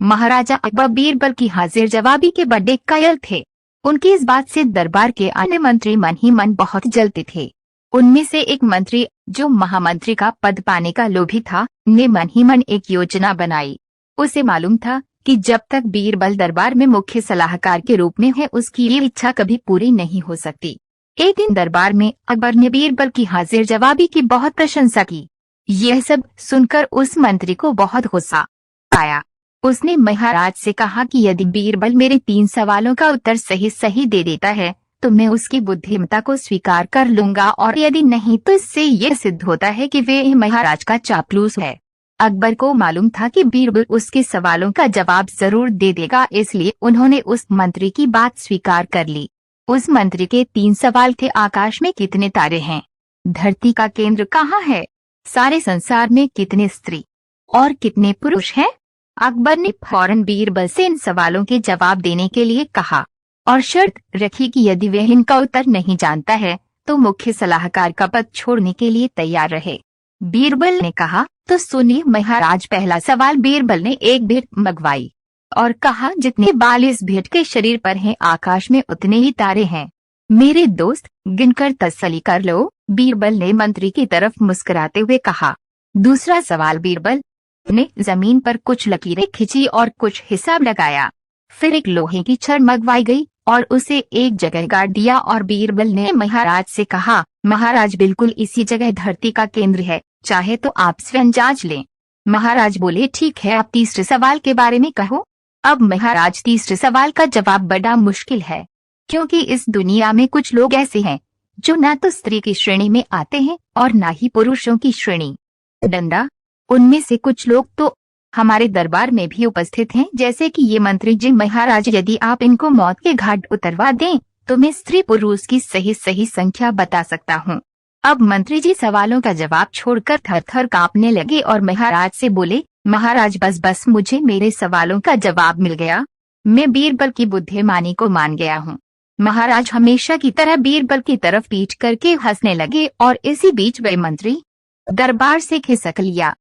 महाराजा अकबर बीरबल की हाजिर जवाबी के बड़े कायल थे। उनकी इस बात से दरबार के अन्य मंत्री मन ही मन बहुत जलते थे। उनमें से एक मंत्री, जो महामंत्री का पद पाने का लोभी था, ने मन ही मन एक योजना बनाई। उसे मालूम था कि जब तक बीरबल दरबार में मुख्य सलाहकार के रूप में है, उसकी ये इच्छा कभी पूरी नहीं हो सकती। एक दिन दरबार में अकबर ने बीरबल की हाजिर जवाबी की बहुत प्रशंसा की। यह सब सुनकर उस मंत्री को बहुत गुस्सा आया। उसने महाराज से कहा कि यदि बीरबल मेरे 3 सवालों का उत्तर सही सही दे देता है तो मैं उसकी बुद्धिमत्ता को स्वीकार कर लूंगा, और यदि नहीं तो इससे यह सिद्ध होता है कि वे महाराज का चापलूस है। अकबर को मालूम था कि बीरबल उसके सवालों का जवाब जरूर दे देगा, इसलिए उन्होंने उस मंत्री की बात स्वीकार कर ली। उस मंत्री के 3 सवाल थे। आकाश में कितने तारे हैं? धरती का केंद्र कहाँ है? सारे संसार में कितने स्त्री और कितने पुरुष हैं? अकबर ने फौरन बीरबल से इन सवालों के जवाब देने के लिए कहा और शर्त रखी कि यदि वह इनका उत्तर नहीं जानता है तो मुख्य सलाहकार का पद छोड़ने के लिए तैयार रहे। बीरबल ने कहा, तो सुनिए महाराज। पहला सवाल। बीरबल ने एक भेंट मंगवाई और कहा, जितने बाल इस भेंट के शरीर पर हैं, आकाश में उतने ही तारे हैं। मेरे दोस्त, गिनकर तसल्ली कर लो। बीरबल ने मंत्री की तरफ मुस्कुराते हुए कहा। दूसरा सवाल। बीरबल ने जमीन पर कुछ लकीरें खींची और कुछ हिसाब लगाया। फिर एक लोहे की छड़ मंगवाई गई और उसे एक जगह गाड़ दिया, और बीरबल ने महाराज से कहा, महाराज बिल्कुल इसी जगह धरती का केंद्र है, चाहे तो आप स्वयं जांच लें। महाराज बोले, ठीक है, आप तीसरे सवाल के बारे में कहो। अब महाराज, तीसरे सवाल का जवाब बड़ा मुश्किल है, क्योंकि इस दुनिया में कुछ लोग ऐसे हैं जो न तो स्त्री की श्रेणी में आते हैं और न ही पुरुषों की श्रेणी। डंडा, उनमें से कुछ लोग तो हमारे दरबार में भी उपस्थित हैं, जैसे कि ये मंत्री जी। महाराज, यदि आप इनको मौत के घाट उतरवा दें तो मैं स्त्री पुरुष की सही सही संख्या बता सकता हूँ। अब मंत्री जी सवालों का जवाब छोड़कर थर थर कांपने लगे और महाराज से बोले, महाराज बस बस, मुझे मेरे सवालों का जवाब मिल गया। मैं बीरबल की बुद्धिमानी को मान गया हूँ। महाराज हमेशा की तरह बीरबल की तरफ पीठ करके हंसने लगे और इसी बीच वह मंत्री दरबार से खिसक लिया।